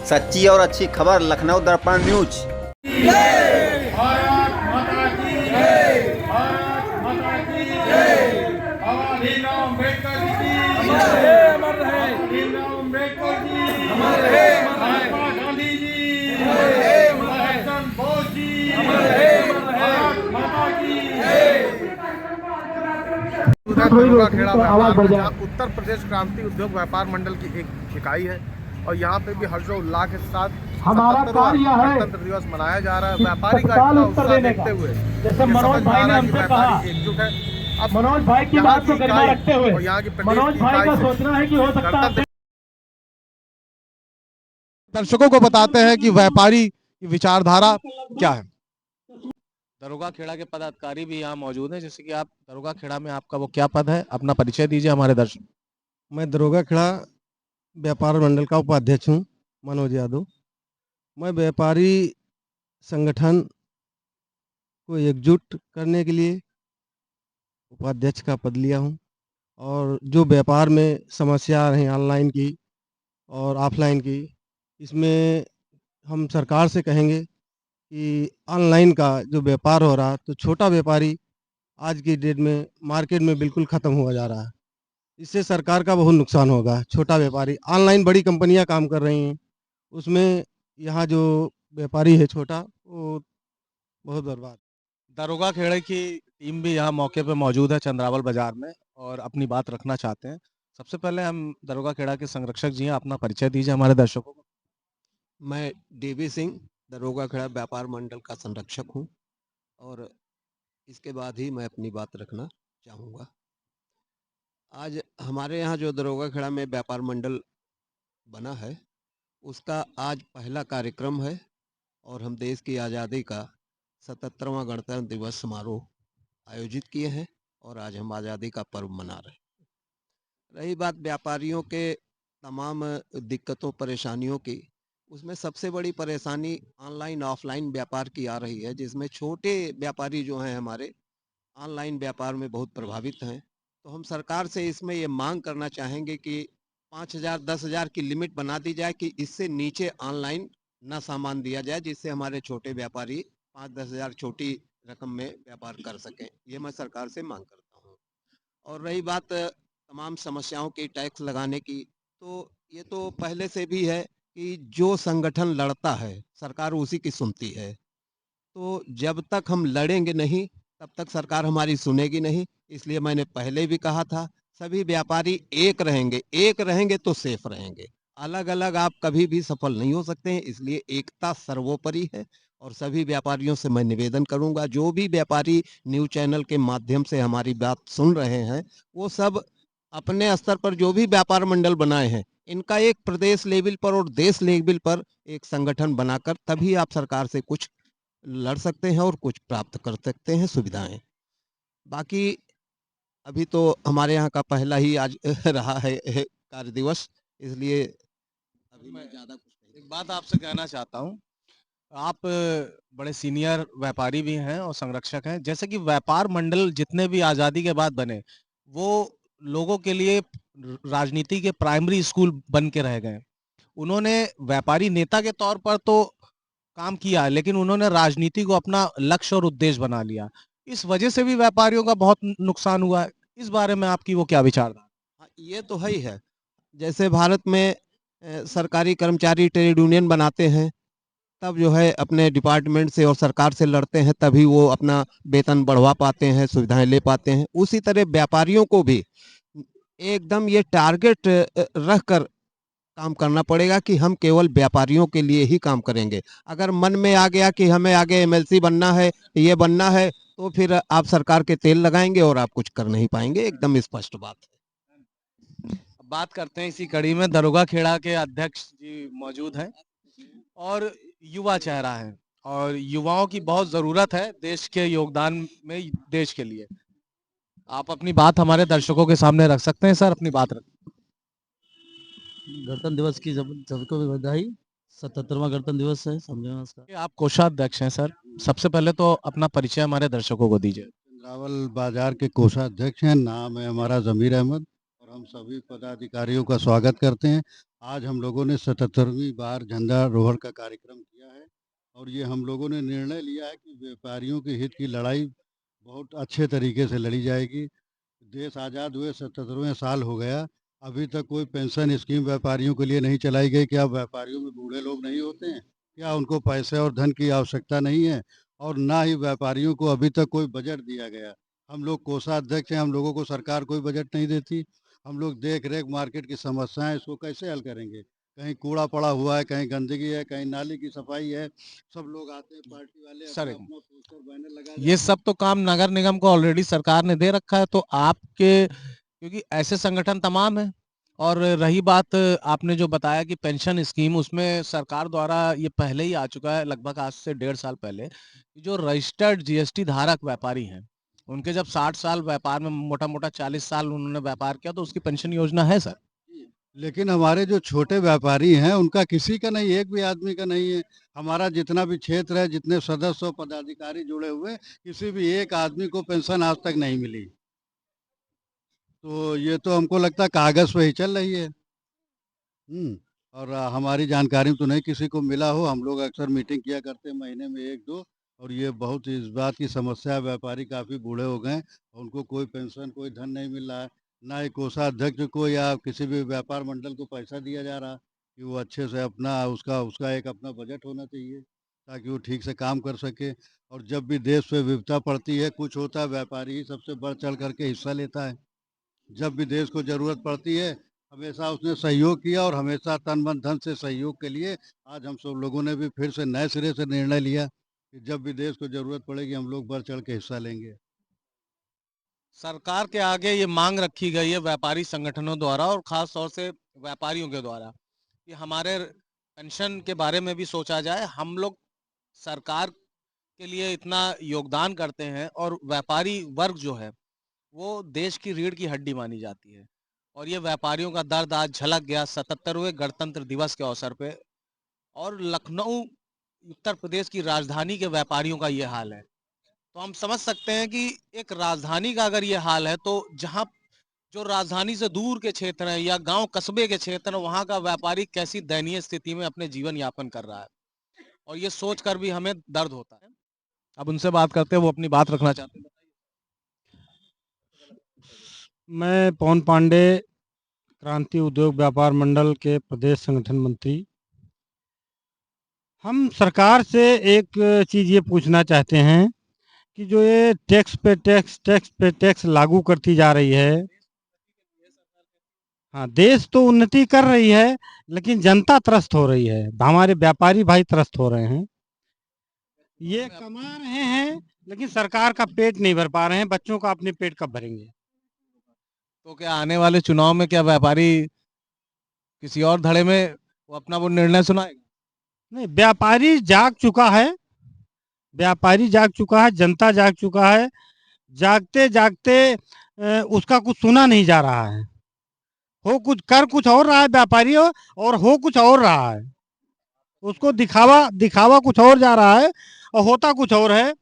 सच्ची और अच्छी खबर लखनऊ दर्पण न्यूज। भारत माता की जय, भारत माता की जय। बाबा भीमराव अम्बेडकर जी की अमर रहे, भीमराव अम्बेडकर जी अमर रहे, महात्मा गांधी जी अमर रहे, सुभाष चंद्र बोस जी अमर रहे, भारत माता की जय। दरोगा खेड़ा व्यापार उत्तर प्रदेश क्रांति उद्योग व्यापार मंडल की एक इकाई है और यहाँ पे भी हर्षोल्लास के साथ हमारा कार्य है गणतंत्र दिवस मनाया जा रहा है। व्यापारी का इतना उत्साह देखते हुए जैसे मनोज भाई ने हमसे कहा, एकजुट है। अब मनोज भाई की बात को गरिमा रखते हुए और यहाँ की मनोज भाई का सोचना है कि हो सकता है। दर्शकों को बताते हैं कि व्यापारी की विचारधारा क्या है। दरोगा खेड़ा के पदाधिकारी भी यहाँ मौजूद हैं, जैसे कि आप दरोगा खेड़ा में आपका वो क्या पद है, अपना परिचय दीजिए हमारे दर्शक। मैं दरोगा खेड़ा व्यापार मंडल का उपाध्यक्ष हूँ, मनोज यादव। मैं व्यापारी संगठन को एकजुट करने के लिए उपाध्यक्ष का पद लिया हूँ और जो व्यापार में समस्या आ रही ऑनलाइन की और ऑफलाइन की, इसमें हम सरकार से कहेंगे कि ऑनलाइन का जो व्यापार हो रहा, तो छोटा व्यापारी आज की डेट में मार्केट में बिल्कुल ख़त्म हुआ जा रहा है। इससे सरकार का बहुत नुकसान होगा। छोटा व्यापारी ऑनलाइन, बड़ी कंपनियां काम कर रही हैं, उसमें यहाँ जो व्यापारी है छोटा, वो बहुत बर्बाद। दरोगा खेड़े की टीम भी यहाँ मौके पे मौजूद है चंद्रावल बाजार में और अपनी बात रखना चाहते हैं। सबसे पहले हम दरोगा खेड़ा के संरक्षक जी हैं, अपना परिचय दीजिए हमारे दर्शकों को। मैं डीबी सिंह दरोगा खेड़ा व्यापार मंडल का संरक्षक हूं और इसके बाद ही मैं अपनी बात रखना चाहूँगा। आज हमारे यहाँ जो दरोगा खेड़ा में व्यापार मंडल बना है, उसका आज पहला कार्यक्रम है और हम देश की आज़ादी का 77वां गणतंत्र दिवस समारोह आयोजित किए हैं और आज हम आज़ादी का पर्व मना रहे हैं। रही बात व्यापारियों के तमाम दिक्कतों परेशानियों की, उसमें सबसे बड़ी परेशानी ऑनलाइन ऑफलाइन व्यापार की आ रही है, जिसमें छोटे व्यापारी जो हैं हमारे ऑनलाइन व्यापार में बहुत प्रभावित हैं। तो हम सरकार से इसमें ये मांग करना चाहेंगे कि 5,000 10,000 की लिमिट बना दी जाए कि इससे नीचे ऑनलाइन ना सामान दिया जाए, जिससे हमारे छोटे व्यापारी 5-10 हज़ार छोटी रकम में व्यापार कर सकें। ये मैं सरकार से मांग करता हूँ। और रही बात तमाम समस्याओं की, टैक्स लगाने की, तो ये तो पहले से भी है कि जो संगठन लड़ता है सरकार उसी की सुनती है। तो जब तक हम लड़ेंगे नहीं तब तक सरकार हमारी सुनेगी नहीं। इसलिए मैंने पहले भी कहा था, सभी व्यापारी एक रहेंगे तो सेफ रहेंगे। अलग अलग आप कभी भी सफल नहीं हो सकते हैं, इसलिए एकता सर्वोपरि है। और सभी व्यापारियों से मैं निवेदन करूंगा, जो भी व्यापारी न्यूज चैनल के माध्यम से हमारी बात सुन रहे हैं, वो सब अपने स्तर पर जो भी व्यापार मंडल बनाए हैं, इनका एक प्रदेश लेवल पर और देश लेवल पर एक संगठन बनाकर तभी आप सरकार से कुछ लड़ सकते हैं और कुछ प्राप्त कर सकते हैं सुविधाएं। बाकी अभी तो हमारे यहाँ का पहला ही आज रहा है कार्य दिवस, इसलिए अभी मैं ज़्यादा कुछ एक बात आपसे कहना चाहता हूँ, आप बड़े सीनियर व्यापारी भी हैं और संरक्षक हैं। जैसे कि व्यापार मंडल जितने भी आज़ादी के बाद बने, वो लोगों के लिए राजनीति के प्राइमरी स्कूल बन के रह गए। उन्होंने व्यापारी नेता के तौर पर तो काम किया, लेकिन उन्होंने राजनीति को अपना लक्ष्य और उद्देश्य बना लिया। इस वजह से भी व्यापारियों का बहुत नुकसान हुआ है। इस बारे में आपकी वो क्या विचारधारा? हाँ, ये तो है ही है। जैसे भारत में सरकारी कर्मचारी ट्रेड यूनियन बनाते हैं, तब जो है अपने डिपार्टमेंट से और सरकार से लड़ते हैं, तभी वो अपना वेतन बढ़वा पाते हैं, सुविधाएं ले पाते हैं। उसी तरह व्यापारियों को भी एकदम ये टारगेट रख कर काम करना पड़ेगा कि हम केवल व्यापारियों के लिए ही काम करेंगे। अगर मन में आ गया कि हमें आगे एमएलसी बनना है, ये बनना है, तो फिर आप सरकार के तेल लगाएंगे और आप कुछ कर नहीं पाएंगे। एकदम स्पष्ट बात है। बात करते हैं इसी कड़ी में, दरोगा खेड़ा के अध्यक्ष जी मौजूद हैं और युवा चेहरा है और युवाओं की बहुत जरूरत है देश के योगदान में, देश के लिए। आप अपनी बात हमारे दर्शकों के सामने रख सकते हैं सर, अपनी बात रख। गणतंत्र दिवस की सबको बधाई। 77वां गणतंत्र दिवस है, समझना इसका। आप कोषाध्यक्ष हैं सर, सबसे पहले तो अपना परिचय हमारे दर्शकों को दीजिए। चंद्रावल बाजार के कोषाध्यक्ष हैं, नाम है हमारा जमीर अहमद और हम सभी पदाधिकारियों का स्वागत करते हैं आज हम लोगों ने 77वीं बार झंडारोहण का कार्यक्रम किया है और ये हम लोगों ने निर्णय लिया है कि व्यापारियों के हित की लड़ाई बहुत अच्छे तरीके से लड़ी जाएगी। देश आज़ाद हुए 77वें साल हो गया, अभी तक कोई पेंशन स्कीम व्यापारियों के लिए नहीं चलाई गई। क्या व्यापारियों में बूढ़े लोग नहीं होते हैं? क्या उनको पैसे और धन की आवश्यकता नहीं है? और ना ही व्यापारियों को अभी तक कोई बजट दिया गया। हम लोग कोषाध्यक्ष हैं, हम लोगों को सरकार कोई बजट नहीं देती। हम लोग देख रेख मार्केट की समस्याएं, इसको कैसे हल करेंगे? कहीं कूड़ा पड़ा हुआ है, कहीं गंदगी है, कहीं नाली की सफाई है। सब लोग आते हैं पार्टी वाले, सर, अपना अपना पोस्टर बैनर लगा ये सब तो काम नगर निगम को ऑलरेडी सरकार ने दे रखा है, तो आपके, क्योंकि ऐसे संगठन तमाम है। और रही बात आपने जो बताया कि पेंशन स्कीम, उसमें सरकार द्वारा ये पहले ही आ चुका है, लगभग आज से 1.5 साल पहले, कि जो रजिस्टर्ड जीएसटी धारक व्यापारी हैं, उनके जब 60 साल व्यापार में, मोटा मोटा 40 साल उन्होंने व्यापार किया, तो उसकी पेंशन योजना है सर। लेकिन हमारे जो छोटे व्यापारी हैं उनका किसी का नहीं, एक भी आदमी का नहीं है। हमारा जितना भी क्षेत्र है, जितने सदस्य और पदाधिकारी जुड़े हुए, किसी भी एक आदमी को पेंशन आज तक नहीं मिली। तो ये तो हमको लगता है कागज पे ही चल रही है। और हमारी जानकारी में तो नहीं किसी को मिला हो। हम लोग अक्सर मीटिंग किया करते हैं महीने में 1-2, और ये बहुत इस बात की समस्या है, व्यापारी काफ़ी बूढ़े हो गए, उनको कोई पेंशन, कोई धन नहीं मिल रहा है। ना ही कोषाध्यक्ष को या किसी भी व्यापार मंडल को पैसा दिया जा रहा कि वो अच्छे से अपना, उसका उसका एक अपना बजट होना चाहिए ताकि वो ठीक से काम कर सके। और जब भी देश पे विपदा पड़ती है, कुछ होता है, व्यापारी ही सबसे बढ़ चढ़ करके हिस्सा लेता है। जब भी देश को ज़रूरत पड़ती है, हमेशा उसने सहयोग किया, और हमेशा तन मन धन से सहयोग के लिए आज हम सब लोगों ने भी फिर से नए सिरे से निर्णय लिया कि जब भी देश को ज़रूरत पड़ेगी, हम लोग बढ़ चढ़ के हिस्सा लेंगे। सरकार के आगे ये मांग रखी गई है व्यापारी संगठनों द्वारा, और खास तौर से व्यापारियों के द्वारा, कि हमारे पेंशन के बारे में भी सोचा जाए। हम लोग सरकार के लिए इतना योगदान करते हैं, और व्यापारी वर्ग जो है वो देश की रीढ़ की हड्डी मानी जाती है। और ये व्यापारियों का दर्द आज झलक गया 77वें गणतंत्र दिवस के अवसर पे। और लखनऊ उत्तर प्रदेश की राजधानी के व्यापारियों का ये हाल है, तो हम समझ सकते हैं कि एक राजधानी का अगर ये हाल है, तो जहाँ जो राजधानी से दूर के क्षेत्र हैं या गांव कस्बे के क्षेत्र हैं, वहां का व्यापारी कैसी दयनीय स्थिति में अपने जीवन यापन कर रहा है, और ये सोच कर भी हमें दर्द होता है। अब उनसे बात करते हैं, वो अपनी बात रखना चाहते हैं। मैं पवन पांडे, क्रांति उद्योग व्यापार मंडल के प्रदेश संगठन मंत्री। हम सरकार से एक चीज़ ये पूछना चाहते हैं कि जो ये टैक्स पे टैक्स लागू करती जा रही है। हाँ, देश तो उन्नति कर रही है, लेकिन जनता त्रस्त हो रही है, हमारे व्यापारी भाई त्रस्त हो रहे हैं। ये कमा रहे हैं, लेकिन सरकार का पेट नहीं भर पा रहे हैं, बच्चों का अपने पेट कब भरेंगे? तो क्या आने वाले चुनाव में क्या व्यापारी किसी और धड़े में वो निर्णय सुनाएगा? नहीं, व्यापारी जाग चुका है, व्यापारी जाग चुका है, जनता जाग चुका है। जागते जागते उसका कुछ सुना नहीं जा रहा है। हो कुछ, कर कुछ और रहा है व्यापारी, और हो कुछ और रहा है। उसको दिखावा कुछ और जा रहा है और होता कुछ और है।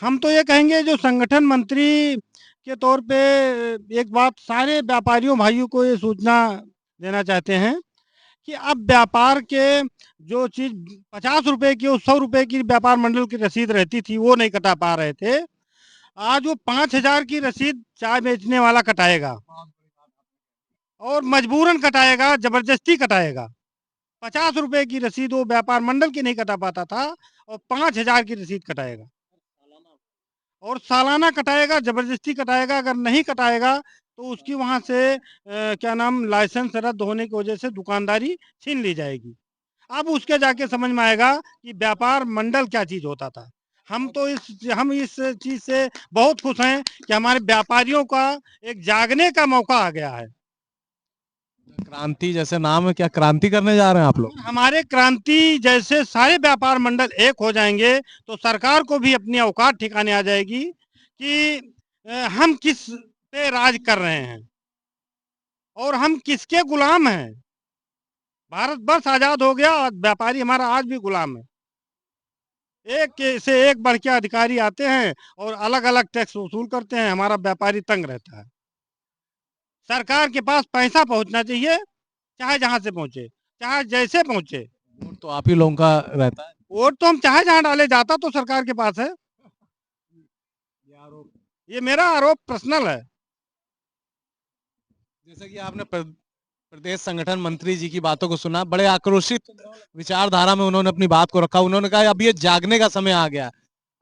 हम तो ये कहेंगे, जो संगठन मंत्री के तौर पे एक बात सारे व्यापारियों भाइयों को ये सूचना देना चाहते हैं कि अब व्यापार के जो चीज 50 रुपए की और 100 रुपए की व्यापार मंडल की रसीद रहती थी, वो नहीं कटा पा रहे थे। आज वो 5000 की रसीद चाय बेचने वाला कटाएगा, और मजबूरन कटाएगा, जबरदस्ती कटाएगा। 50 रुपए की रसीद वो व्यापार मंडल की नहीं कटा पाता था, और 5000 की रसीद कटाएगा, और सालाना कटाएगा, जबरदस्ती कटाएगा। अगर नहीं कटाएगा तो उसकी वहां से क्या नाम, लाइसेंस रद्द होने की वजह से दुकानदारी छीन ली जाएगी। अब उसके जाके समझ में आएगा कि व्यापार मंडल क्या चीज होता था। हम इस चीज से बहुत खुश हैं कि हमारे व्यापारियों का एक जागने का मौका आ गया है। क्रांति जैसे नाम है, क्या क्रांति करने जा रहे हैं आप लोग? हमारे क्रांति जैसे सारे व्यापार मंडल एक हो जाएंगे, तो सरकार को भी अपनी औकात ठिकाने आ जाएगी कि हम किस पे राज कर रहे हैं और हम किसके गुलाम हैं। भारत वर्ष आजाद हो गया, व्यापारी हमारा आज भी गुलाम है। एक से एक बढ़ के अधिकारी आते हैं और अलग अलग टैक्स वसूल करते हैं, हमारा व्यापारी तंग रहता है। सरकार के पास पैसा पहुंचना चाहिए, चाहे जहां से पहुंचे। चाहे जैसे पहुंचे। वोट तो आप ही लोगों का रहता है। वोट तो हम चाहे जहां डाले, जाता तो सरकार के पास है। ये मेरा आरोप पर्सनल है। जैसे कि आपने प्रदेश संगठन मंत्री जी की बातों को सुना, बड़े आक्रोशित विचारधारा में उन्होंने अपनी बात को रखा। उन्होंने कहा अब ये जागने का समय आ गया,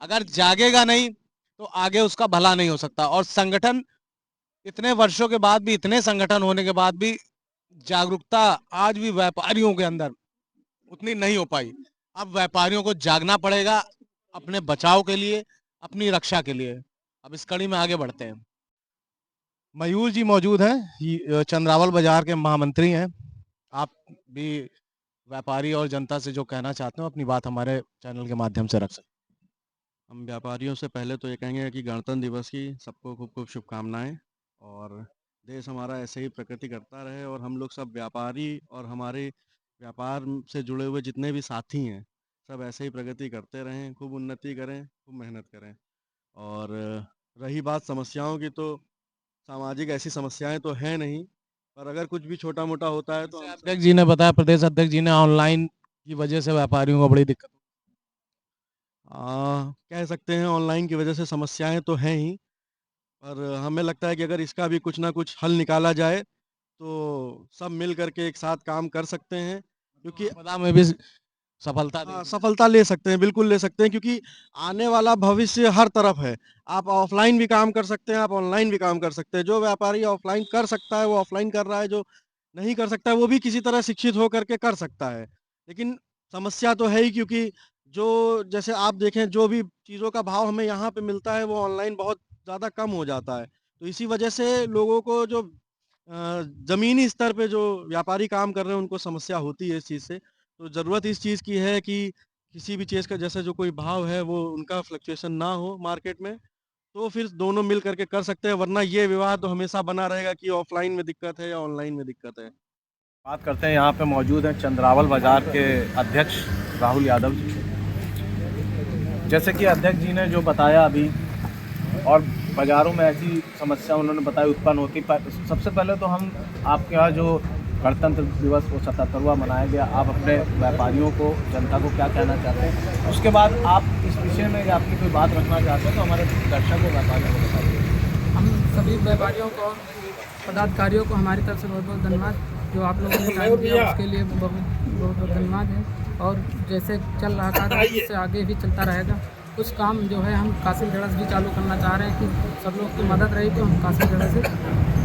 अगर जागेगा नहीं तो आगे उसका भला नहीं हो सकता। और संगठन इतने वर्षों के बाद भी, इतने संगठन होने के बाद भी जागरूकता आज भी व्यापारियों के अंदर उतनी नहीं हो पाई। अब व्यापारियों को जागना पड़ेगा अपने बचाव के लिए, अपनी रक्षा के लिए। अब इस कड़ी में आगे बढ़ते हैं। मयूर जी मौजूद हैं, चंद्रावल बाजार के महामंत्री हैं। आप भी व्यापारी और जनता से जो कहना चाहते हो अपनी बात हमारे चैनल के माध्यम से रख सकते हैं। हम व्यापारियों से पहले तो ये कहेंगे कि गणतंत्र दिवस की सबको खूब खूब शुभकामनाएं, और देश हमारा ऐसे ही प्रगति करता रहे, और हम लोग सब व्यापारी और हमारे व्यापार से जुड़े हुए जितने भी साथी हैं सब ऐसे ही प्रगति करते रहें, खूब उन्नति करें, खूब मेहनत करें। और रही बात समस्याओं की, तो सामाजिक ऐसी समस्याएं तो हैं नहीं, पर अगर कुछ भी छोटा मोटा होता है तो अध्यक्ष जी ने बताया, प्रदेश अध्यक्ष जी ने, ऑनलाइन की वजह से व्यापारियों को बड़ी दिक्कत कह सकते हैं ऑनलाइन की वजह से समस्याएं तो हैं ही, पर हमें लगता है कि अगर इसका भी कुछ ना कुछ हल निकाला जाए तो सब मिल करके एक साथ काम कर सकते हैं, क्योंकि आपदा में भी सफलता सफलता ले सकते हैं, बिल्कुल ले सकते हैं, क्योंकि आने वाला भविष्य हर तरफ है। आप ऑफलाइन भी काम कर सकते हैं, आप ऑनलाइन भी काम कर सकते हैं। जो व्यापारी ऑफलाइन कर सकता है वो ऑफलाइन कर रहा है, जो नहीं कर सकता है वो भी किसी तरह शिक्षित हो करके कर सकता है। लेकिन समस्या तो है ही, क्योंकि जो जैसे आप देखें जो भी चीज़ों का भाव हमें यहाँ पे मिलता है वो ऑनलाइन बहुत ज़्यादा कम हो जाता है। तो इसी वजह से लोगों को जो ज़मीनी स्तर पे जो व्यापारी काम कर रहे हैं उनको समस्या होती है इस चीज़ से। तो ज़रूरत इस चीज़ की है कि किसी भी चीज़ का जैसे जो कोई भाव है वो उनका फ्लक्चुएशन ना हो मार्केट में, तो फिर दोनों मिल करके कर सकते हैं, वरना ये विवाद तो हमेशा बना रहेगा कि ऑफलाइन में दिक्कत है या ऑनलाइन में दिक्कत है। बात करते हैं, यहाँ पे मौजूद हैं चंद्रावल बाज़ार के अध्यक्ष राहुल यादव जी। जैसे कि अध्यक्ष जी ने जो बताया अभी, और बाज़ारों में ऐसी समस्या उन्होंने बताई उत्पन्न होती, पर सबसे पहले तो हम आपके यहाँ जो गणतंत्र दिवस वो 77वां मनाया गया, आप अपने व्यापारियों को, जनता को क्या कहना चाहते हैं? उसके बाद आप इस विषय में आपकी कोई बात रखना चाहते हैं तो हमारे दर्शकों व्यापारियों को बताइए। हम सभी व्यापारियों को, पदाधिकारियों को हमारी तरफ से बहुत बहुत धन्यवाद। जो आप लोगों ने टाइम दिया उसके लिए बहुत बहुत धन्यवाद है। और जैसे चल रहा था इससे आगे भी चलता रहेगा। कुछ काम जो है हम कासिल जड़ा से भी चालू करना चाह रहे हैं कि सब लोग की मदद रही तो हम कासिल जड़ा से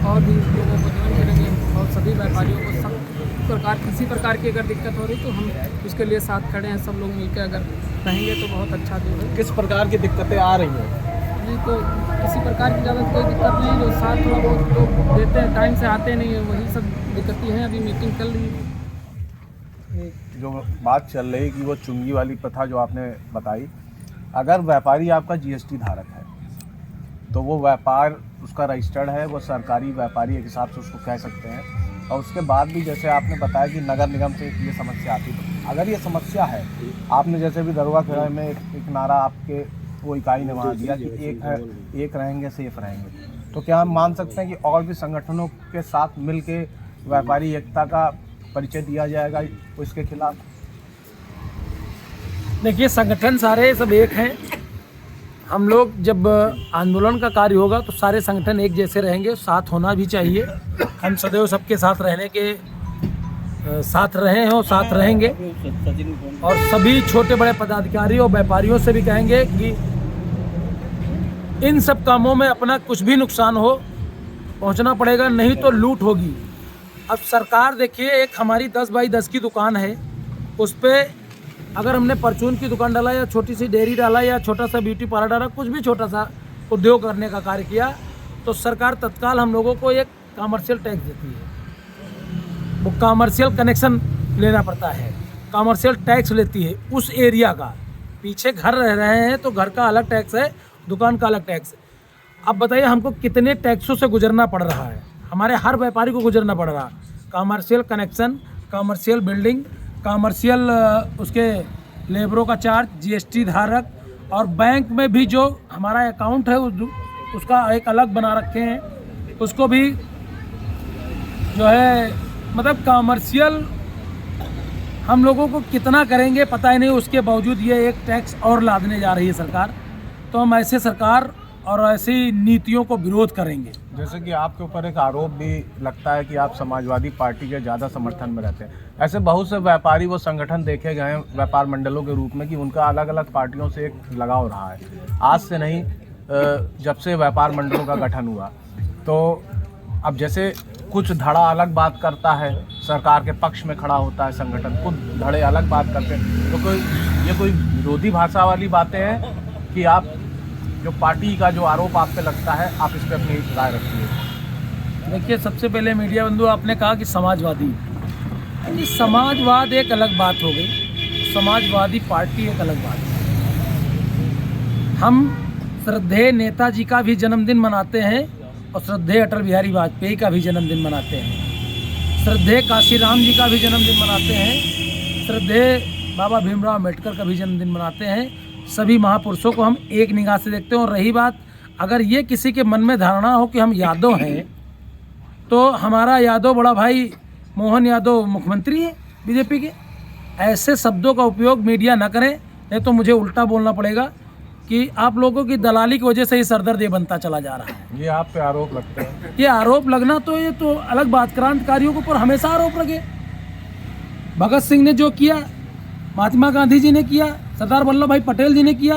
और भी लोगों को ज्वाइन करेंगे, और सभी व्यापारियों को सब प्रकार किसी प्रकार की अगर दिक्कत हो रही तो हम उसके लिए साथ खड़े हैं। सब लोग मिलकर अगर रहेंगे तो बहुत अच्छा जो है। किस प्रकार की दिक्कतें आ रही हैं? नहीं तो किसी प्रकार की ज़्यादा कोई दिक्कत नहीं, जो साथ थोड़ा बहुत लोग देते हैं, टाइम से आते नहीं है, वही सब दिक्कतें हैं। अभी मीटिंग चल रही है। जो बात चल रही है कि वो चुंगी वाली प्रथा जो आपने बताई, अगर व्यापारी आपका जीएसटी धारक है तो वो व्यापार उसका रजिस्टर्ड है, वो सरकारी व्यापारी के हिसाब से उसको कह सकते हैं। और उसके बाद भी जैसे आपने बताया कि नगर निगम से ये समस्या आती है, अगर ये समस्या है, आपने जैसे भी दरोगा खेड़ा में एक नारा आपके वो इकाई ने वहाँ दिया कि एक रहेंगे सेफ रहेंगे, तो क्या हम मान सकते हैं कि और भी संगठनों के साथ मिल के व्यापारी एकता का परिचय दिया जाएगा उसके खिलाफ? देखिए, संगठन सारे सब एक हैं। हम लोग जब आंदोलन का कार्य होगा तो सारे संगठन एक जैसे रहेंगे, साथ होना भी चाहिए। हम सदैव सबके साथ रहने के साथ रहे हैं और साथ रहेंगे। और सभी छोटे बड़े पदाधिकारियों और व्यापारियों से भी कहेंगे कि इन सब कामों में अपना कुछ भी नुकसान हो पहुंचना पड़ेगा, नहीं तो लूट होगी। अब सरकार देखिए, एक हमारी 10 बाई 10 की दुकान है, उस पर अगर हमने परचून की दुकान डाला या छोटी सी डेयरी डाला या छोटा सा ब्यूटी पार्लर डाला, कुछ भी छोटा सा उद्योग करने का कार्य किया, तो सरकार तत्काल हम लोगों को एक कमर्शियल टैक्स देती है। वो कमर्शियल कनेक्शन लेना पड़ता है, कमर्शियल टैक्स लेती है उस एरिया का। पीछे घर रह रहे हैं तो घर का अलग टैक्स है, दुकान का अलग टैक्स है। अब बताइए हमको कितने टैक्सों से गुजरना पड़ रहा है, हमारे हर व्यापारी को गुजरना पड़ रहा है। Commercial connection, commercial building, commercial उसके लेबरों का चार्ज, जीएसटी धारक, और बैंक में भी जो हमारा अकाउंट है उसका एक अलग बना रखे हैं, उसको भी जो है मतलब कमर्शियल हम लोगों को कितना करेंगे पता ही नहीं, उसके बावजूद ये एक टैक्स और लादने जा रही है सरकार। तो हम ऐसे सरकार और ऐसी नीतियों को विरोध करेंगे। जैसे कि आपके ऊपर एक आरोप भी लगता है कि आप समाजवादी पार्टी के ज़्यादा समर्थन में रहते हैं। ऐसे बहुत से व्यापारी वो संगठन देखे गए हैं व्यापार मंडलों के रूप में कि उनका अलग अलग पार्टियों से एक लगाव रहा है। आज से नहीं, जब से व्यापार मंडलों का गठन हुआ, तो अब जैसे कुछ धड़ा अलग बात करता है, सरकार के पक्ष में खड़ा होता है संगठन, कुछ धड़े अलग बात करते हैं, तो ये कोई विरोधी भाषा वाली बातें हैं कि आप जो पार्टी का जो आरोप आप पे लगता है, आप इस पर अपनी राय रखिए। देखिए, सबसे पहले मीडिया बंधु, आपने कहा कि समाजवादी, यानी समाजवाद एक अलग बात हो गई, समाजवादी पार्टी एक अलग बात है। हम श्रद्धेय नेताजी का भी जन्मदिन मनाते हैं और श्रद्धेय अटल बिहारी वाजपेयी का भी जन्मदिन मनाते हैं, श्रद्धेय काशीराम जी का भी जन्मदिन मनाते हैं, श्रद्धेय बाबा भीमराव अम्बेडकर का भी जन्मदिन मनाते हैं। सभी महापुरुषों को हम एक निगाह से देखते हैं। और रही बात, अगर ये किसी के मन में धारणा हो कि हम यादव हैं, तो हमारा यादव बड़ा भाई मोहन यादव मुख्यमंत्री है बीजेपी के। ऐसे शब्दों का उपयोग मीडिया न करें, नहीं तो मुझे उल्टा बोलना पड़ेगा कि आप लोगों की दलाली की वजह से ही सरदर्द ये बनता चला जा रहा है। ये आप पे आरोप लगते हैं? ये आरोप लगना तो ये तो अलग बात, क्रांतिकारियों के ऊपर हमेशा आरोप लगे। भगत सिंह ने जो किया, महात्मा गांधी जी ने किया, सरदार वल्लभ भाई पटेल जी ने किया,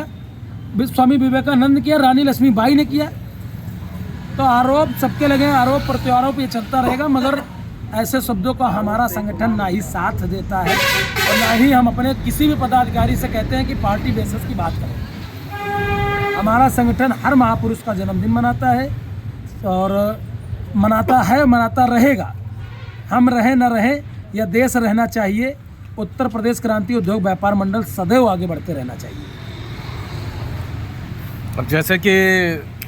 स्वामी विवेकानंद किया, रानी लक्ष्मीबाई ने किया। तो आरोप सबके लगे, आरोप प्रत्यारोप ये चलता रहेगा, मगर ऐसे शब्दों का हमारा संगठन ना ही साथ देता है और ना ही हम अपने किसी भी पदाधिकारी से कहते हैं कि पार्टी बेसिस की बात करें। हमारा संगठन हर महापुरुष का जन्मदिन मनाता है और मनाता रहेगा। हम रहे न रहे, यह देश रहना चाहिए। उत्तर प्रदेश क्रांति उद्योग व्यापार मंडल सदैव आगे बढ़ते रहना चाहिए। अब जैसे कि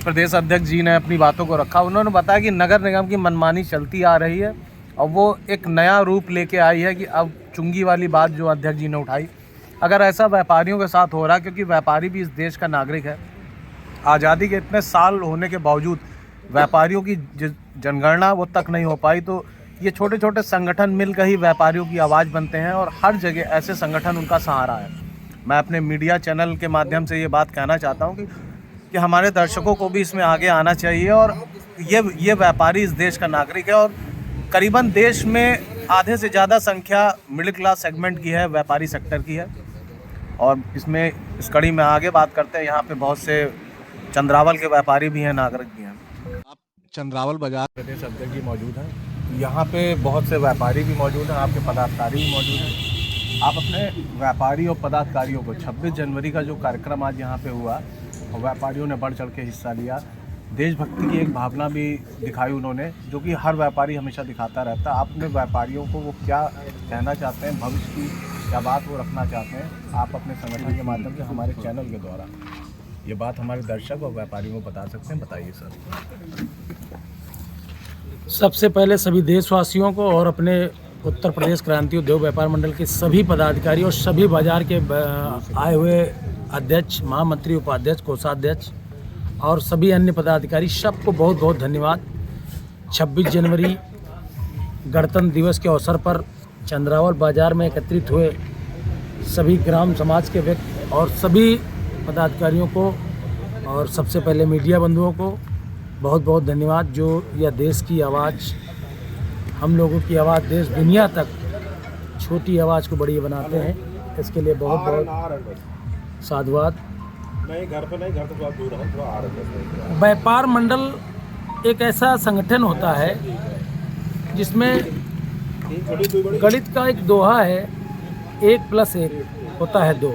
प्रदेश अध्यक्ष जी ने अपनी बातों को रखा, उन्होंने बताया कि नगर निगम की मनमानी चलती आ रही है और वो एक नया रूप लेके आई है कि अब चुंगी वाली बात जो अध्यक्ष जी ने उठाई, अगर ऐसा व्यापारियों के साथ हो रहा है, क्योंकि व्यापारी भी इस देश का नागरिक है, आज़ादी के इतने साल होने के बावजूद व्यापारियों की जनगणना वो तक नहीं हो पाई, तो ये छोटे छोटे संगठन मिलकर ही व्यापारियों की आवाज़ बनते हैं और हर जगह ऐसे संगठन उनका सहारा है। मैं अपने मीडिया चैनल के माध्यम से ये बात कहना चाहता हूँ कि हमारे दर्शकों को भी इसमें आगे आना चाहिए। और ये व्यापारी इस देश का नागरिक है और करीबन देश में आधे से ज़्यादा संख्या मिडिल क्लास सेगमेंट की है, व्यापारी सेक्टर की है। और इसमें इस कड़ी में आगे बात करते हैं, यहाँ पे बहुत से चंद्रावल के व्यापारी भी हैं, नागरिक भी हैं। आप चंद्रावल बाजार प्रदेश अध्यक्ष जी मौजूद हैं, यहाँ पे बहुत से व्यापारी भी मौजूद हैं, आपके पदाधिकारी भी मौजूद हैं। आप अपने व्यापारी और पदाधिकारियों को 26 जनवरी का जो कार्यक्रम आज यहाँ पे हुआ और व्यापारियों ने बढ़ चढ़ के हिस्सा लिया, देशभक्ति की एक भावना भी दिखाई उन्होंने, जो कि हर व्यापारी हमेशा दिखाता रहता है। आप अपने व्यापारियों को वो क्या कहना चाहते हैं, भविष्य की क्या बात वो रखना चाहते हैं, आप अपने संगठन के माध्यम से हमारे चैनल के द्वारा ये बात हमारे दर्शक और व्यापारियों को बता सकते हैं? बताइए सर। सबसे पहले सभी देशवासियों को और अपने उत्तर प्रदेश क्रांति उद्योग व्यापार मंडल के सभी पदाधिकारी और सभी बाजार के आए हुए अध्यक्ष, महामंत्री, उपाध्यक्ष, कोषाध्यक्ष और सभी अन्य पदाधिकारी, सबको बहुत बहुत धन्यवाद। 26 जनवरी गणतंत्र दिवस के अवसर पर चंद्रावल बाजार में एकत्रित हुए सभी ग्राम समाज के व्यक्ति और सभी पदाधिकारियों को और सबसे पहले मीडिया बंधुओं को बहुत बहुत धन्यवाद, जो यह देश की आवाज़, हम लोगों की आवाज़ देश दुनिया तक छोटी आवाज़ को बड़ी बनाते हैं। इसके लिए बहुत बहुत साधुवाद। व्यापार मंडल एक ऐसा संगठन होता है जिसमें गणित का एक दोहा है, 1 + 1 होता है 2,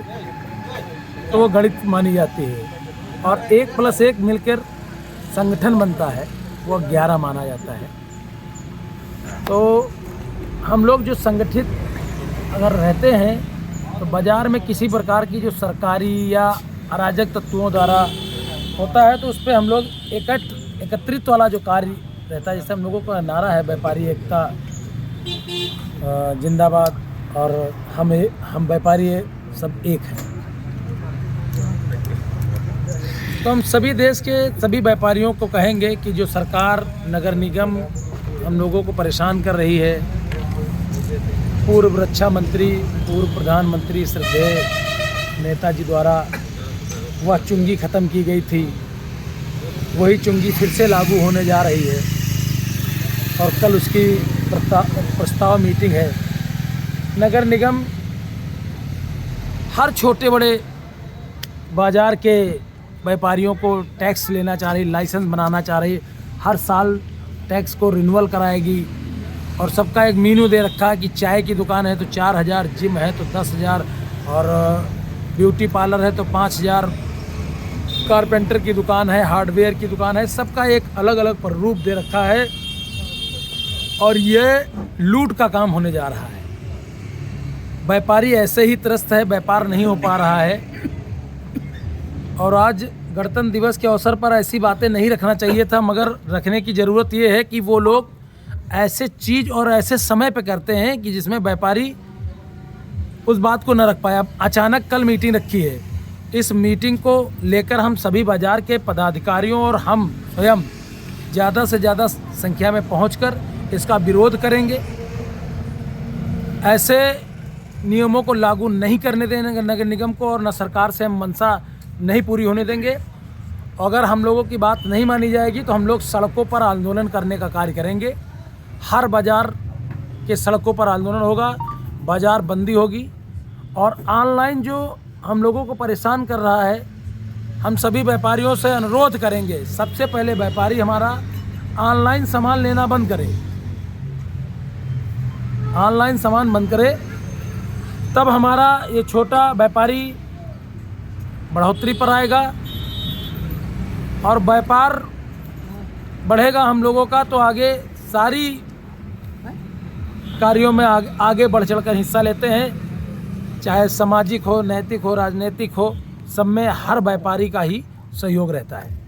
तो वो गणित मानी जाती है। और 1 + 1 मिलकर संगठन बनता है, वो 11 माना जाता है। तो हम लोग जो संगठित अगर रहते हैं तो बाज़ार में किसी प्रकार की जो सरकारी या अराजक तत्वों द्वारा होता है, तो उस पर हम लोग एकत्रित वाला जो कार्य रहता है, जैसे हम लोगों का नारा है व्यापारी एकता जिंदाबाद और हम व्यापारी सब एक हैं। तो हम सभी देश के सभी व्यापारियों को कहेंगे कि जो सरकार, नगर निगम हम लोगों को परेशान कर रही है, पूर्व रक्षा मंत्री, पूर्व प्रधानमंत्री श्रद्धेय नेताजी द्वारा वह चुंगी ख़त्म की गई थी, वही चुंगी फिर से लागू होने जा रही है और कल उसकी प्रस्ताव मीटिंग है। नगर निगम हर छोटे बड़े बाज़ार के व्यापारियों को टैक्स लेना चाह रही, लाइसेंस बनाना चाह रही, हर साल टैक्स को रिन्यूअल कराएगी और सबका एक मीनू दे रखा है कि चाय की दुकान है तो 4,000, जिम है तो 10,000 और ब्यूटी पार्लर है तो 5,000, कारपेंटर की दुकान है, हार्डवेयर की दुकान है, सबका एक अलग अलग प्रारूप दे रखा है और ये लूट का काम होने जा रहा है। व्यापारी ऐसे ही त्रस्त है, व्यापार नहीं हो पा रहा है और आज गणतंत्र दिवस के अवसर पर ऐसी बातें नहीं रखना चाहिए था, मगर रखने की ज़रूरत ये है कि वो लोग ऐसे चीज़ और ऐसे समय पे करते हैं कि जिसमें व्यापारी उस बात को न रख पाया। अचानक कल मीटिंग रखी है, इस मीटिंग को लेकर हम सभी बाज़ार के पदाधिकारियों और हम स्वयं ज़्यादा से ज़्यादा संख्या में पहुंचकर इसका विरोध करेंगे। ऐसे नियमों को लागू नहीं करने देंगे नगर निगम को और न सरकार से हम मंशा नहीं पूरी होने देंगे। अगर हम लोगों की बात नहीं मानी जाएगी तो हम लोग सड़कों पर आंदोलन करने का कार्य करेंगे। हर बाज़ार के सड़कों पर आंदोलन होगा, बाज़ार बंदी होगी और ऑनलाइन जो हम लोगों को परेशान कर रहा है, हम सभी व्यापारियों से अनुरोध करेंगे, सबसे पहले व्यापारी हमारा ऑनलाइन सामान लेना बंद करे, ऑनलाइन सामान बंद करे, तब हमारा ये छोटा व्यापारी बढ़ोतरी पर आएगा और व्यापार बढ़ेगा हम लोगों का, तो आगे सारी कार्यों में आगे बढ़ चढ़कर हिस्सा लेते हैं, चाहे सामाजिक हो, नैतिक हो, राजनीतिक हो, सब में हर व्यापारी का ही सहयोग रहता है।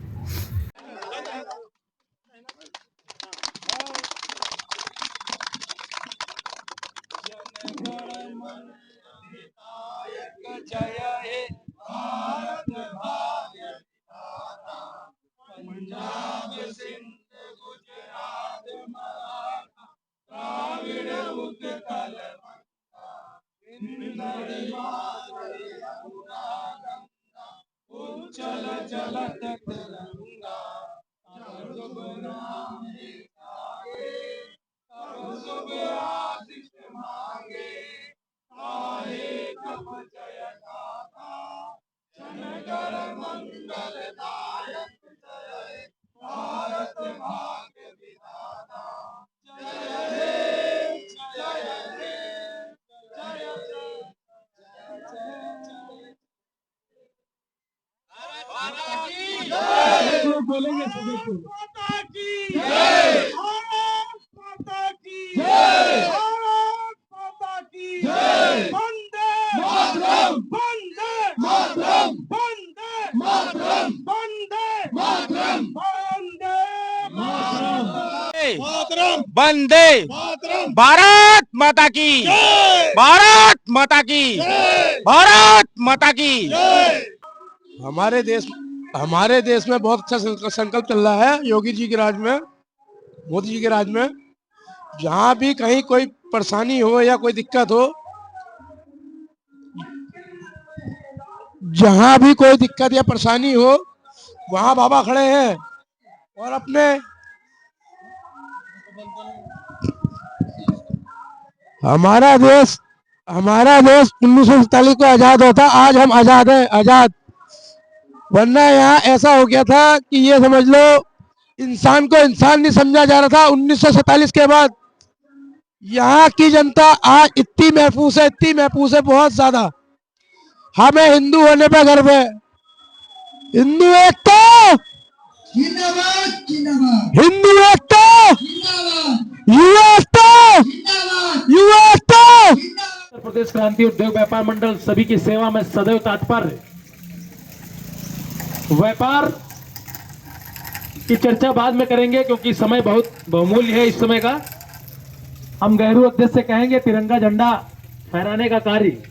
वंदे भारत माता की, भारत माता की, भारत माता की। हमारे देश में बहुत अच्छा संकल्प चल रहा है योगी जी के राज में, मोदी जी के राज में। जहाँ भी कहीं कोई परेशानी हो या कोई दिक्कत हो, जहाँ भी कोई दिक्कत या परेशानी हो, वहाँ बाबा खड़े हैं और अपने हमारा देश 1947 को आजाद होता, आज हम आजाद हैं, आजाद। वरना यहाँ ऐसा हो गया था कि ये समझ लो इंसान को इंसान नहीं समझा जा रहा था। 1947 के बाद यहाँ की जनता आज इतनी महफूज है, बहुत ज्यादा। हमें हिंदू होने पर गर्व है। हिंदू एकता जिंदाबाद, जिंदाबाद। हिंदू एकता जिंदाबाद, युवा एकता जिंदाबाद, युवा एकता। उत्तर प्रदेश क्रांति उद्योग व्यापार मंडल सभी की सेवा में सदैव तत्पर। व्यापार की चर्चा बाद में करेंगे क्योंकि समय बहुत बहुमूल्य है इस समय का। हम गहरू अध्यक्ष से कहेंगे तिरंगा झंडा फहराने का कार्य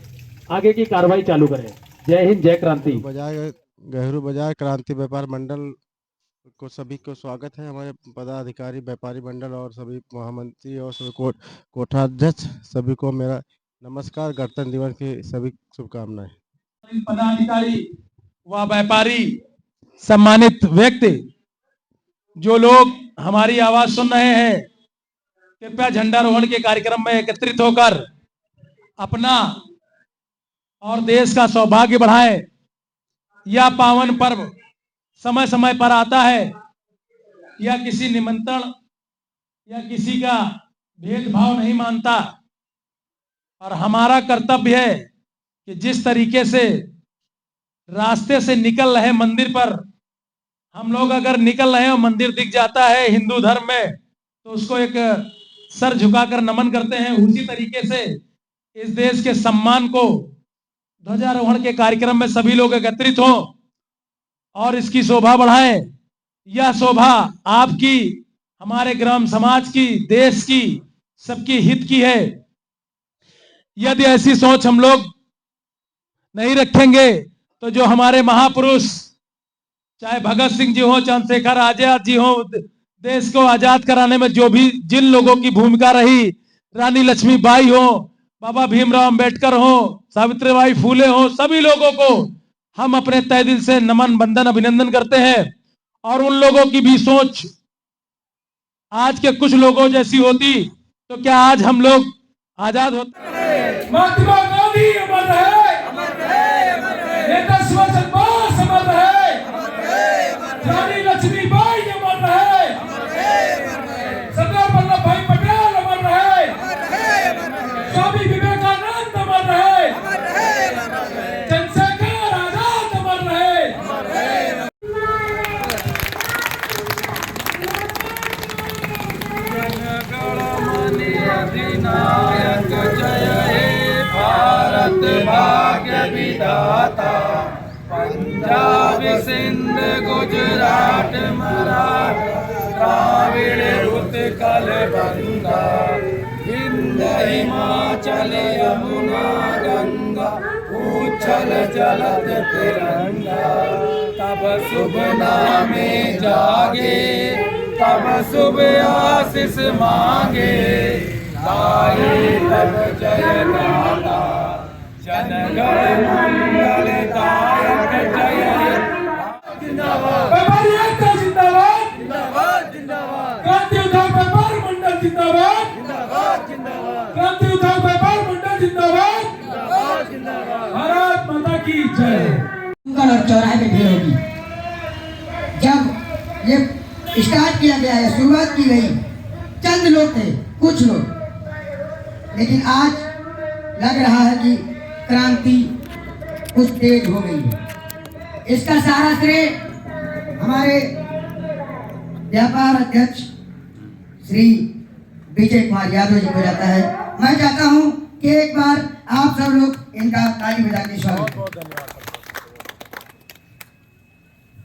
आगे की कार्रवाई चालू करें। जय हिंद, जय क्रांति। गहरू बाजार क्रांति व्यापार मंडल को सभी को स्वागत है। हमारे पदाधिकारी, व्यापारी मंडल और सभी महामंत्री और सभी कोठाध्यक्ष सभी को मेरा नमस्कार। गणतंत्र दिवस की सभी शुभकामनाएं। पदाधिकारी व व्यापारी, सम्मानित व्यक्ति, जो लोग हमारी आवाज सुन रहे हैं, कृपया झंडारोहण के कार्यक्रम में एकत्रित होकर अपना और देश का सौभाग्य बढ़ाएं। यह पावन पर्व समय समय पर आता है, या किसी निमंत्रण या किसी का भेदभाव नहीं मानता, और हमारा कर्तव्य है कि जिस तरीके से रास्ते से निकल रहे मंदिर पर, हम लोग अगर निकल रहे हैं और मंदिर दिख जाता है हिंदू धर्म में, तो उसको एक सर झुकाकर नमन करते हैं। उसी तरीके से इस देश के सम्मान को ध्वजारोहण के कार्यक्रम में सभी लोग एकत्रित हों और इसकी शोभा बढ़ाएं। यह शोभा आपकी, हमारे ग्राम समाज की, देश की, सबकी हित की है। यदि ऐसी सोच हम लोग नहीं रखेंगे तो जो हमारे महापुरुष, चाहे भगत सिंह जी हो, चंद्रशेखर आजाद जी हो, देश को आजाद कराने में जो भी जिन लोगों की भूमिका रही, रानी लक्ष्मीबाई हो, बाबा भीमराव अंबेडकर हो, सावित्रीबाई फूले हो, सभी लोगों को हम अपने तहे दिल से नमन, वंदन, अभिनंदन करते हैं। और उन लोगों की भी सोच आज के कुछ लोगों जैसी होती तो क्या आज हम लोग आजाद होते? महात्मा गांधी अमर रहे, नेता सुभाष चंद्र बोस अमर रहे, रानी लक्ष्मीबाई अमर रहे, सरदार वल्लभ भाई पटेल अमर रहे, स्वामी विवेकानंद अमर रहे, चंद्रशेखर आजाद अमर रहे। अधिनायक जय हे भारत भाग्य विधाता, पंजाब सिंध गुजरात मराठा द्राविड़ उत्कल बंगा, हिंद हिमाचल यमुना गंगा, उच्छल जलद तिरंगा। तब शुभ नामे जागे, तब शुभ आशीष मांगे, गाये तब जय गाथा, जनगण मंगल दायक जय हे। जिंदाबाद व्यापारी एकता, जिंदाबाद जिंदाबाद जिंदाबाद। क्रांति उद्योग व्यापार मंडल जिंदाबाद जिंदाबाद जिंदाबाद। क्रांति उद्योग व्यापार मंडल जिंदाबाद जिंदाबाद जिंदाबाद। भारत माता की जय। चौराहे पे भीड़ होगी। जब ये स्टार्ट किया गया है, शुरुआत की गई, चंद लोग थे, कुछ लोग, लेकिन आज लग रहा है कि क्रांति कुछ तेज हो गई है। इसका सारा श्रेय हमारे व्यापार अध्यक्ष श्री विजय कुमार यादव जी को जाता है। मैं चाहता हूं कि एक बार आप सब लोग इनका ताली बजा के स्वागत करें।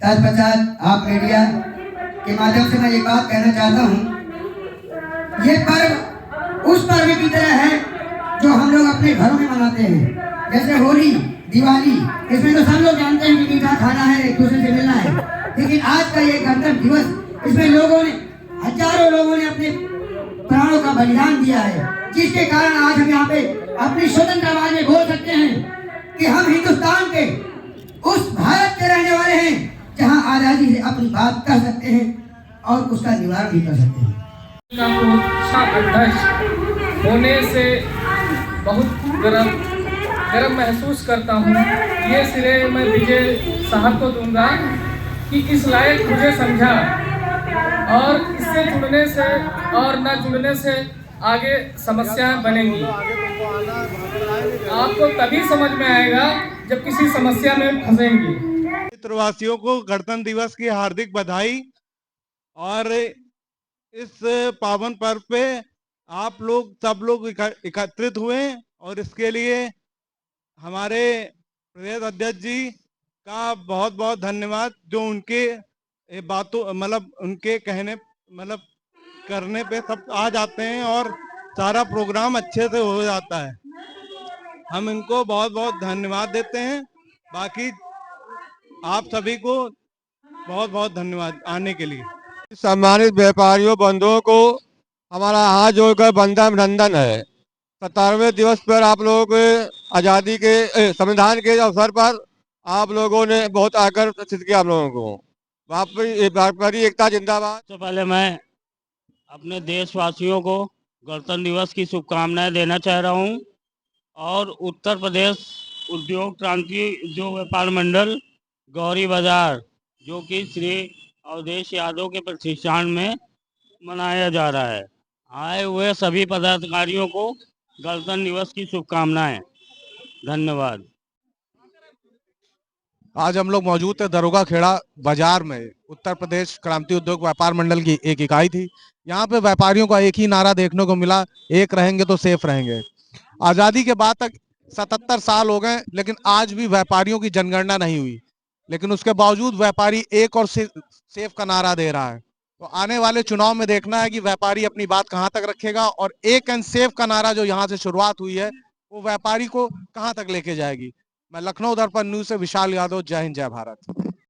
तत्पश्चात आप मीडिया के माध्यम से मैं ये बात कहना चाहता हूँ, ये पर्व उस पर्व की तरह है जो हम लोग अपने घरों में मनाते हैं, जैसे होली, दिवाली। इसमें तो सब लोग जानते हैं कि मीठा खाना है, एक दूसरे से मिलना है। लेकिन आज का ये गणतंत्र दिवस, इसमें लोगों ने, हजारों लोगों ने अपने प्राणों का बलिदान दिया है, जिसके कारण आज हम यहाँ पे अपनी स्वतंत्र आवाज में बोल सकते हैं कि हम हिंदुस्तान के उस भारत के रहने वाले हैं जहाँ आजादी से अपनी बात कह सकते हैं और उसका निवारण भी कर सकते हैं। अध्यक्ष होने से बहुत गर्व महसूस करता हूँ। ये श्रेय मैं विजय साहब को दूंगा कि इस लायक मुझे समझा, और इससे जुड़ने से और न जुड़ने से आगे समस्याएं बनेंगी। आपको तभी समझ में आएगा जब किसी समस्या में फंसेंगी। क्षेत्रवासियों को गणतंत्र दिवस की हार्दिक बधाई। और इस पावन पर्व पे आप लोग सब लोग एकत्रित हुए, और इसके लिए हमारे प्रदेश अध्यक्ष जी का बहुत बहुत धन्यवाद, जो उनके बातों मतलब उनके कहने मतलब करने पे सब आ जाते हैं और सारा प्रोग्राम अच्छे से हो जाता है। हम इनको बहुत बहुत धन्यवाद देते हैं। बाकी आप सभी को बहुत बहुत धन्यवाद आने के लिए। सम्मानित व्यापारियों बंधुओं को हमारा हाथ जोड़कर बंधन अभिनंदन है। 17वें दिवस पर आप लोगों के आज़ादी के संविधान के अवसर पर आप लोगों ने बहुत आकर्षित किया हम लोगों को। व्यापारी एकता जिंदाबाद। सबसे पहले मैं अपने देशवासियों को गणतंत्र दिवस की शुभकामनाएं देना चाह रहा हूं और उत्तर प्रदेश उद्योग क्रांति उद्योग व्यापार मंडल गौरी बाजार जो कि श्री अवधेश यादव के प्रतिष्ठान में मनाया जा रहा है, आए हुए सभी पदाधिकारियों को गणतंत्र दिवस की शुभकामनाएं। धन्यवाद। आज हम लोग मौजूद थे दरोगा खेड़ा बाजार में। उत्तर प्रदेश क्रांति उद्योग व्यापार मंडल की एक इकाई थी। यहाँ पे व्यापारियों का एक ही नारा देखने को मिला, एक रहेंगे तो सेफ रहेंगे। आज़ादी के बाद तक 77 साल हो गए, लेकिन आज भी व्यापारियों की जनगणना नहीं हुई, लेकिन उसके बावजूद व्यापारी एक और सेफ का नारा दे रहा है। तो आने वाले चुनाव में देखना है कि व्यापारी अपनी बात कहाँ तक रखेगा और एक एंड सेफ का नारा जो यहाँ से शुरुआत हुई है वो व्यापारी को कहाँ तक लेके जाएगी। मैं लखनऊ दर्पण न्यूज से विशाल यादव। जय हिंद, जय भारत।